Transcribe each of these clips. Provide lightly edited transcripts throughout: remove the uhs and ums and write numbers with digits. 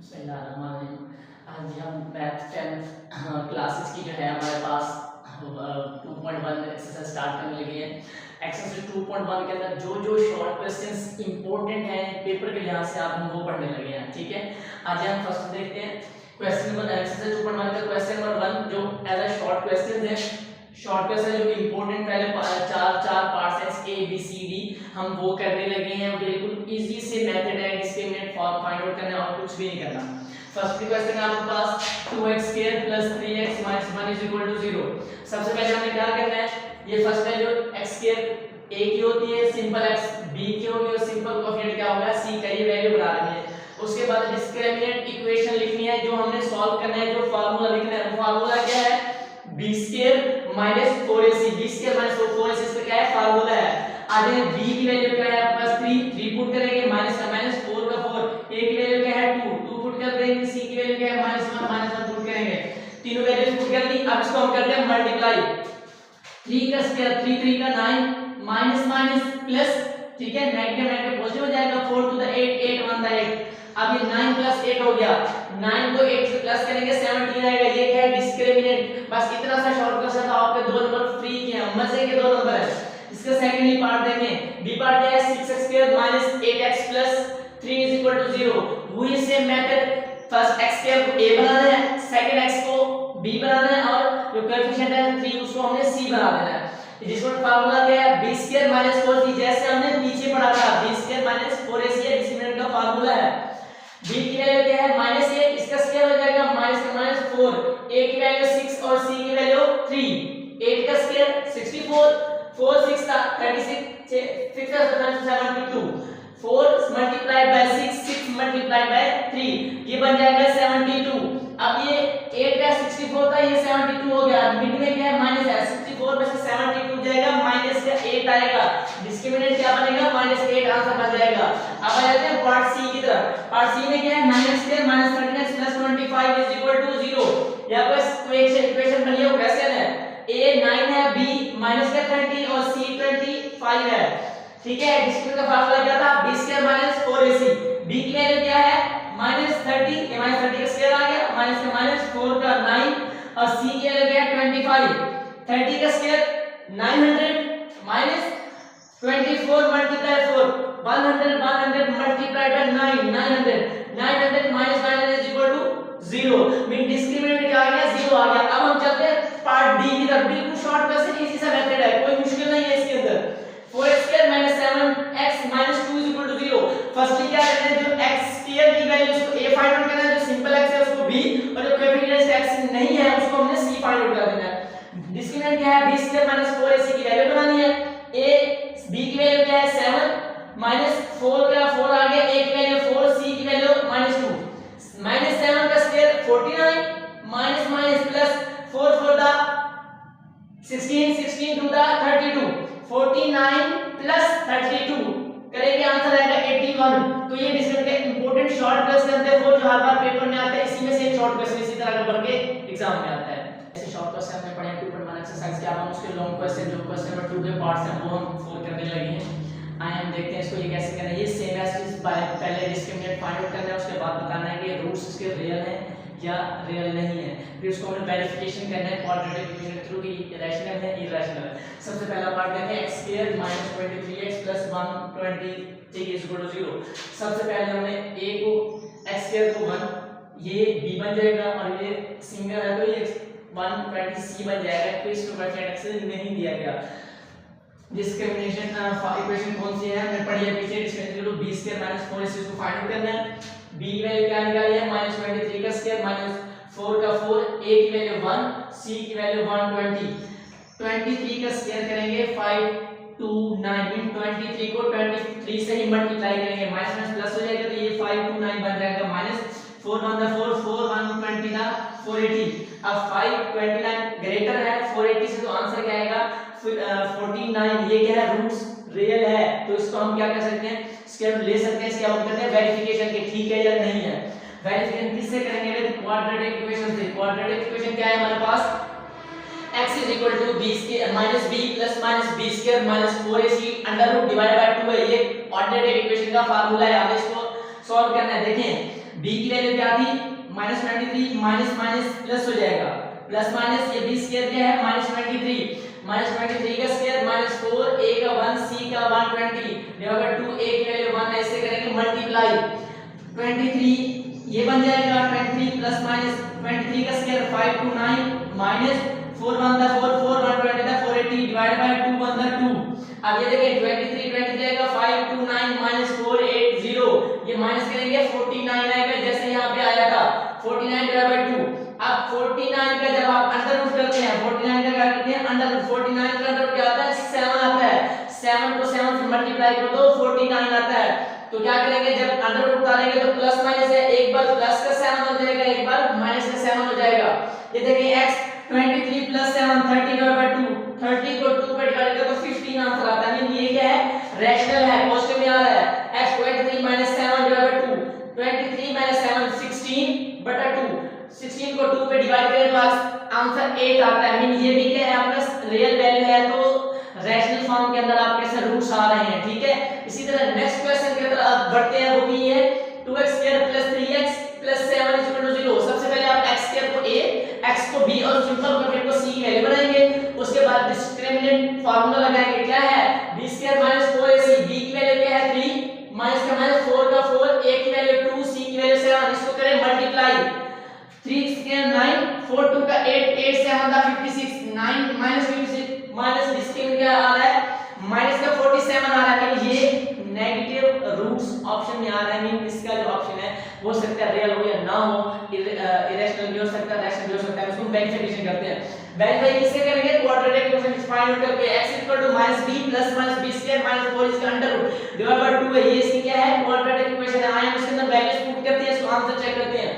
आज हम math 10 classes की जो है हमारे पास 2.1 एक्सरसाइज स्टार्ट करने लगे हैं। एक्सरसाइज 2.1 के अंदर जो जो शॉर्ट क्वेश्चंस इंपॉर्टेंट हैं पेपर के लिहाज से आप हम वो पढ़ने लगे हैं। ठीक है, आज हम फर्स्ट देखते हैं क्वेश्चन नंबर एक्सरसाइज 2.1 का क्वेश्चन नंबर 1 जो एज अ शॉर्ट क्वेश्चन है। शॉर्ट क्वेश्चन जो इंपॉर्टेंट पहले चार पार्ट्स हैं A B C D हम वो करने लगे हैं। बिल्कुल इजी से मेथड है, डिस्क्रिमिनेंट फॉर्म फाइंड आउट करना और कुछ भी नहीं करना। फर्स्ट क्वेश्चन है आपके पास 2x² + 3x - 1 = 0। सबसे पहले हमें क्या करना है, ये फर्स्ट है जो x² a की होती है, सिंपल x b की होगी और सिंपल कोएफिशिएंट क्या होगा c का, ये वैल्यू बना लेनी है। उसके बाद डिस्क्रिमिनेंट इक्वेशन लिखनी है, जो हमने सॉल्व करना है, जो फार्मूला लिखना है। फार्मूला क्या है, b² - 4ac। b² - 4ac इसका क्या है, फार्मूला है। आगे b की वैल्यू क्या है आपके पास 3 पुट करेंगे, माइनस का माइनस 4 का 4, a की वैल्यू क्या है 2 पुट कर देंगे, c की वैल्यू क्या है -1 पुट करेंगे। तीनों वैल्यूज पुट कर दी। अब इसको हम करते हैं मल्टीप्लाई। 3 का स्क्वायर 3 3 का 9 माइनस माइनस प्लस, ठीक है, नेगेटिव नेगेटिव पॉजिटिव हो जाएगा। 4 टू द 8 8 1 द 8। अब ये 9 + 8 हो गया, 9 को 8 से प्लस करेंगे 17 आएगा। ये क्या है, डिस्क्रिमिनेंट। बस इतना सा शॉर्ट क्वेश्चन था, आपके दो नंबर फ्री के हैं, मजे के दो नंबर है। इसका सेकंडली पार्ट देखें, बी पार्ट क्या है 6x² - 8x + 3 = 0। वही सेम मेथड, फर्स्ट x² को a बनाना है, सेकंड x को b बनाना है और जो कोएफिशिएंट है 3 उसको हमने c बना देना है। जिसको फार्मूला क्या है b² - 4c, जैसे हमने पीछे पढ़ा था b² - 4ac डिस्क्रिमिनेंट का फार्मूला है। b की वैल्यू क्या है -8, इसका स्क्वायर हो जाएगा -4, a की वैल्यू 6 और c की वैल्यू 3। 8 का स्क्वायर 64, 4 6 था 36, 6 का 72, 4 मल्टीप्लाई बाय 6, 6 मल्टीप्लाई बाय 3, ये बन जाएगा 72। अब ये 8 का 64 था, ये 72 हो गया। मिड में क्या है माइनस है, 64 में से 72 जाएगा, माइनस का 8 आएगा। डिस्क्रिमिनेंट क्या बनेगा -8, आंसर बन जाएगा। अब आ जाते हैं पार्ट सी की तरफ। पार्ट सी में क्या है 9x² - 13x + 25 = 0। यहां पर इक्वेशन बनी है, वो कैसे है, a 9 है, b -30 और c 25 है। ठीक है, डिस्क्रिमिनेंट का फार्मूला क्या था b² - 4ac। b की वैल्यू क्या है -30, ये -30 का स्क्वायर आ गया, माइनस का -4 का 9 और c की वैल्यू क्या है 25। 30 का square 900 -24 multiply 4, 100 100 multiply by 9 900 900 -900 0। Mean discriminant क्या आ गया 0 आ गया। अब हम चलते हैं पार्ट डी की तरफ। बिल्कुल शॉर्ट क्वेश्चन, इजी सा मेथड है, कोई मुश्किल नहीं है इसके अंदर। 4x² - 7x - 2 = 0। फर्स्टली क्या करना है, जो x² की वैल्यू उसको a फाइंड आउट करना है, जो सिंपल x है उसको b और जो कोएफिशिएंट x नहीं है उसको हमने c फाइंड आउट कर देना है। डिस्क्रिमिनेंट क्या है b² - 4ac की वैल्यू बनानी है। a b की वैल्यू क्या है 7 -4 का 4 आ गया, a की वैल्यू 4, c की वैल्यू -2। -7 का स्क्वायर 49 माइनस माइनस प्लस 4 4 दा 16 16 टू दा 32, 49 प्लस 32 करेंगे, आंसर आएगा 81। तो ये डिस्क्रिमिनेंट के इंपॉर्टेंट शॉर्ट क्वेश्चन थे, वो जो हर बार पेपर में आते हैं। इसी में से एक शॉर्ट क्वेश्चन इसी तरह का बन के एग्जाम में आता है। ऐसे शॉर्ट क्वेश्चन हमने पढ़े 2.1 एक्सरसाइज के। अब हम उसके लॉन्ग क्वेश्चन, जो क्वेश्चन नंबर 2 के पार्ट्स हैं वो हम 4 करने लगे हैं। आइए हम देखते हैं इसको ये कैसे करना है। ये सेम एज पहले डिस्क्रिमिनेंट फाइंड आउट करना है, उसके बाद बताना है कि रूट्स इसके रियल हैं या रियल नहीं है। फिर उसको हमें वेरिफिकेशन करना है क्वाड्रेटिक इक्वेशन के थ्रू कि रैशनल है इरैशनल है। सबसे पहला पार्ट देखते हैं x² - 23x + 123 = 0। सबसे पहले हमने a को x² को 1, ये b बन जाएगा और ये सिंगल है तो ये 120c बन जाएगा। तो इसको कोएफिशिएंट x नहीं दिया गया। डिस्क्रिमिनेशन इक्वेशन कौन सी है हमने पढ़ी है पीछे, डिस्क्रिमिनेंट b² - 4ac इसको फाइंड आउट करना है। b की वैल्यू क्या निकाली है -23 का स्क्वायर -4 का 4, a की वैल्यू 1, c की वैल्यू 120। 23 का स्क्वायर करेंगे 529, मीन 23 को 23 से ही मल्टीप्लाई करेंगे, माइनस माइनस प्लस हो जाएगा तो ये 529 बन जाएगा, -4 1 4 4 120 ना 480। अब 529 ग्रेटर है 480 से, तो आंसर क्या आएगा 49। ये क्या है, रूट्स रियल है, तो इसको हम क्या कर सकते हैं, स्टेप ले सकते हैं। इसके हम करते हैं वेरिफिकेशन के ठीक है या नहीं है। वेरिफिकेशन किससे करेंगे, विद क्वाड्रेटिक इक्वेशन से। क्वाड्रेटिक इक्वेशन क्या है हमारे पास, x = b² - b + -b² - 4ac √/2 है। ये क्वाड्रेटिक इक्वेशन का फार्मूला है। अब इसको सॉल्व करना है। देखें b की वैल्यू क्या थी -23, माइनस माइनस प्लस हो जाएगा, प्लस माइनस, ये b स्क्वायर क्या है -23, -23 का स्क्वायर -4, a का 1, c का 120 डिवाइड बाय 2, a की वैल्यू 1, ऐसे करेंगे मल्टीप्लाई 23 ये बन जाएगा 23 प्लस माइनस 23 का स्क्वायर 529 माइनस 4 1 दा 4 4 120 दा 480 डिवाइड बाय 2 1 दा 2। अब ये देखिए 23 जाएगा 529 माइनस 480, ये माइनस करेंगे 49 आएगा जैसे यहाँ पे आया था 49 डिवाइड बाय 2। अब 49 का जब आप अंडर रूट करते हैं 49 का क्या करते हैं अंडर रूट, 49 का अंडर रूट क्या आता है 7 आता है, 7 को 7 से मल्टीप्लाई कर दो 49 आता है। तो क्या करेंगे जब अंडर रूट उतारेंगे तो प्लस माइनस है, एक बार प्लस का 7 हो जाएगा, एक बार माइनस का 7 हो जाएगा। ये देखिए x 23 प्लस 7 30 डिवाइड बाय 2, 30 को 2 पे डिवाइड करें तो 15 आंसर आता है। ये क्या है रैशनल है, पॉजिटिव में आ रहा है। x 23 minus 7 divide by 2, 23 minus 7 16 बटा 2, 16 को 2 पे डिवाइड करें तो आंसर 8 आता है। मीन ये भी क्या है आपका रियल वैल्यू है तो रैशनल फॉर्म के अंदर आपके से रूट्स आ रहे हैं, ठीक है। इसी तरह नेक्स्ट क्वेश्चन की तरफ बढ़ते हैं, वो भी है 2x² + 3x + 7 = 0। सबसे पहले आप x² को a, x को b और सिंपल ब्रैकेट को c की वैल्यू बनाएंगे। उसके बाद डिस्क्रिमिनेंट फार्मूला लगाएंगे, क्या है b² - 4ac, b की वैल्यू क्या है 3 माइनस का माइनस 4 का 4, a की वैल्यू 2, c की वैल्यू 7, इसको करें मल्टीप्लाई 3 6 9 4 2 का 8 8 7 का 56 9 56 माइनस डिस्क्रिमिनेंट क्या आ रहा है माइनस का 47 आ रहा है। ये नेगेटिव रूट्स ऑप्शन में आ रहा है, मीन इसका जो ऑप्शन है हो सकता है रियल हो या ना हो, इरेशनल भी हो सकता है, रैशनल भी हो सकता है। उसको वेरिफिकेशन करते हैं। वेरीफाई किससे करेंगे क्वाड्रेटिक इक्वेशन फाइंड आउट करके x = -b + -b² - 4 इसका अंडर रूट डिवाइड बाय 2 है। ये इसकी क्या है क्वाड्रेटिक इक्वेशन है। आइए उसके अंदर वैल्यूज पुट करते हैं, इसको आंसर चेक करते हैं।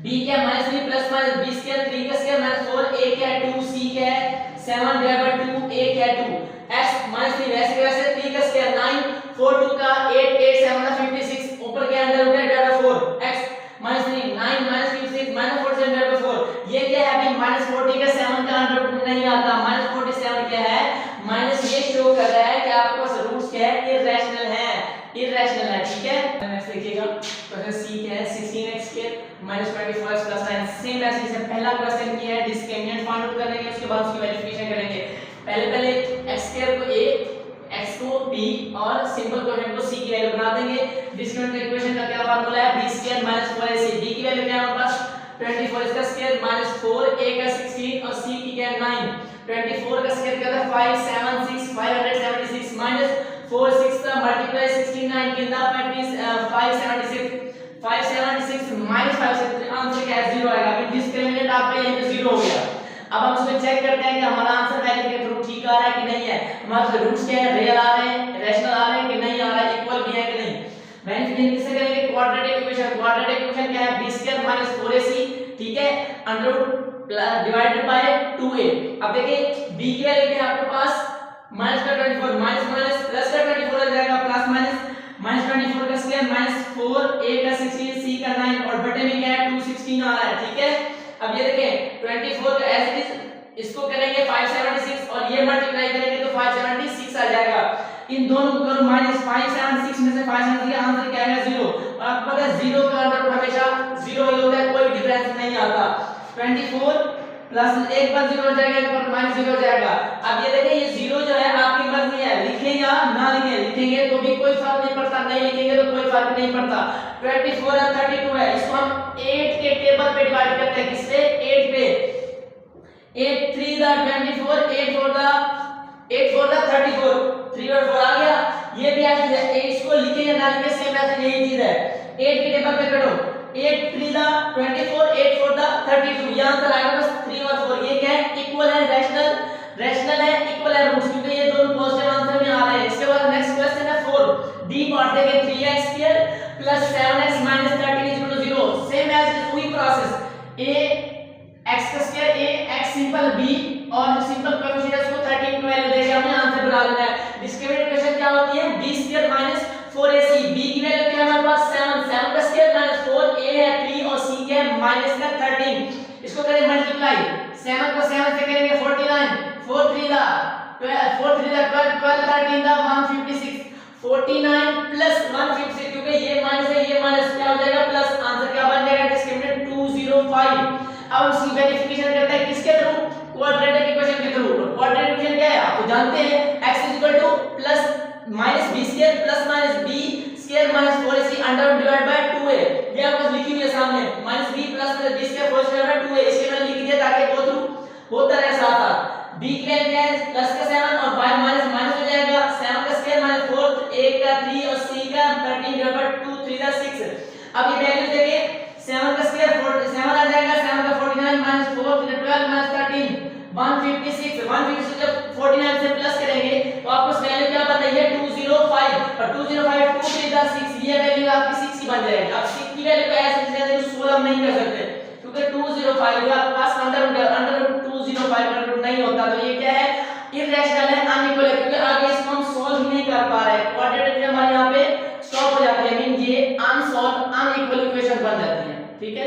b क्या -3 + -b² 3 का स्क्वायर -4, a क्या है 2, c क्या है 7 डिवाइड बाय 2, a क्या है 2, x -3 वैसे वैसे 3 का स्क्वायर 9 4 2 का 8 8 7 का 56 ऊपर के under root divide by 4 x -3 9 56 -47 divide by 4। ये क्या है अभी -40 का 7 का अंडर रूट नहीं आता, -47 क्या है माइनस, ये शो कर रहा है कि आपके पास रूट्स क्या है इररेशनल है, इररेशनल है, ठीक है। नेक्स्ट देखिएगा क्वेश्चन सी क्या है 16x² - 24x + 9, सेम ऐसे जैसे पहला क्वेश्चन किया है, डिस्क्रिमिनेंट फाइंड आउट करेंगे, उसके बाद उसकी वेरिफिकेशन करेंगे। पहले x² को a, x को b और सिंपल कोएफिशिएंट को c की वैल्यू बना देंगे। डिस्क्रिमिनेंट इक्वेशन का क्या फार्मूला है b² - 4ac, b की वैल्यू क्या है हमारे पास 24 इसका स्क्वायर -4, a का 16 और c की क्या है 9। 24 का स्क्वायर क्या था 576 576 -4 6 का मल्टीप्लाई 69 कितना 576 576 -576 आंसर क्या है 0 आएगा। अभी डिस्क्रिमिनेंट आपका यहीं पे 0 हो गया। अब हम इसमें चेक करते हैं कि हमारा आंसर वैल्यू के रूट ठीक आ रहा है कि नहीं है, हमारे रूट्स क्या है रियल आ रहे हैं, रैशनल आ रहे हैं कि नहीं आ रहा है, इक्वल भी है कि नहीं। वेरिफिकेशन किससे करेंगे क्वाड्रेटिक इक्वेशन, क्वाड्रेटिक इक्वेशन क्या है b² - 4ac, ठीक है, under root divided by 2a। अब देखिए b की वैल्यू क्या है आपके पास -24 माइनस प्लस का 24 आ जाएगा, प्लस माइनस -24 का स्क्वायर -4 a का 16 c का 9 और बटे में क्या है 216 आ रहा है, ठीक है। अब ये देखें 24 का एज इट इज इसको करेंगे 576 और ये मल्टीप्लाई करेंगे तो 576 आ जाएगा। इन दोनों को करो माइनस 576 में से 576 का आंसर क्या आएगा 0। और आपको पता है 0 का अंडर रूट हमेशा 0 ही होता है, कोई डिफरेंस नहीं आता। 24 प्लस एक बार 0 हो जाएगा, एक बार -0 हो जाएगा। अब ये देखिए ये 0 जो है आपकी मर्जी है, लिखें या ना लिखें, लिखेंगे तो भी कोई फर्क नहीं पड़ता, नहीं लिखेंगे तो कोई फर्क नहीं पड़ता। 24 और 32 है, इसको हम 8 के टेबल पे डिवाइड करते हैं, किससे 8 पे 8 3 दा 24 8 4 दा 34 3 और 4 आ गया। ये भी ऐसे है, इसको लिखें या ना लिखें सेम ऐसे यही चीज है। 8 के टेबल पे करो 8 3 दा 24 8 4 दा 32, यहां से आएगा बस 3 और 4। ये क्या है इक्वल है, रैशनल है, इक्वल है रूट्स, क्योंकि ये दोनों पॉजिटिव आंसर में आ रहे हैं। इसके बाद नेक्स्ट क्वेश्चन है 4 डी पार्ट देंगे 3x² + 7x - 13 = 0। सेम एज वही प्रोसेस a x का square a x simple b और जो सिंपल कोएफिशिएंट है उसको 13 की वैल्यू देके हमें आंसर बना लेना है। डिस्क्रिमिनेंट इक्वेशन क्या होती है b² - 4ac, b की वैल्यू क्या है हमारे पास 7 7 का स्क्वायर -4 a है 3 और c क्या है -13। इसको करें मल्टीप्लाई 7 को 7 से करेंगे 49 4 3 दा 12 4 3 दा 12 12 13 दा 156 49 प्लस 150, क्योंकि ये माइनस है ये माइनस, क्या हो जाएगा प्लस, आंसर क्या बन जाएगा डिस्क्रिमिनेंट 205। अब इसकी वेरिफिकेशन करते हैं किसके थ्रू, क्वाड्रेटिक इक्वेशन के थ्रू। क्वाड्रेटिक इक्वेशन क्या है आप तो जानते हैं, x plus minus B square plus minus B square minus 4ac under root divide by 2a, ये आपको लिखी हुई है सामने, minus B plus B square whole square by 2a, इसके मैंने लिख दिया ताकि गो थ्रू होता रहे साथ साथ। b की वैल्यू क्या है प्लस का 7 और बाय माइनस माइनस हो जाएगा, 7 का स्क्वायर माइनस 4, 1 का 3 और c का 13 डिवाइड बाय 2, 3 का 6। अब ये वैल्यू देखिए 7 का स्क्वायर 7 आ जाएगा, 7 का 49 माइनस 4 12 माइनस 13 156 जब 49 से प्लस करेंगे तो आपको वैल्यू क्या बन रही है 205, और 205 2 3 का 6, ये वैल्यू आपकी 6 की बन जाएगी। अब 6 की वैल्यू को ऐसे सोल्व हम नहीं कर सकते क्योंकि 205 जो आपके पास अंडर रूट 205 अंडर रूट नहीं होता, तो ये क्या है इररेशनल है, अनइक्वल है, क्योंकि आगे इसको हम सोल्व ही नहीं कर पा रहे, क्वाड्रेटिक हमारे यहाँ पे स्टॉप हो जाती है, मीन ये अनसॉल्व अनइक्वल इक्वेशन बन जाती है। ठीक है।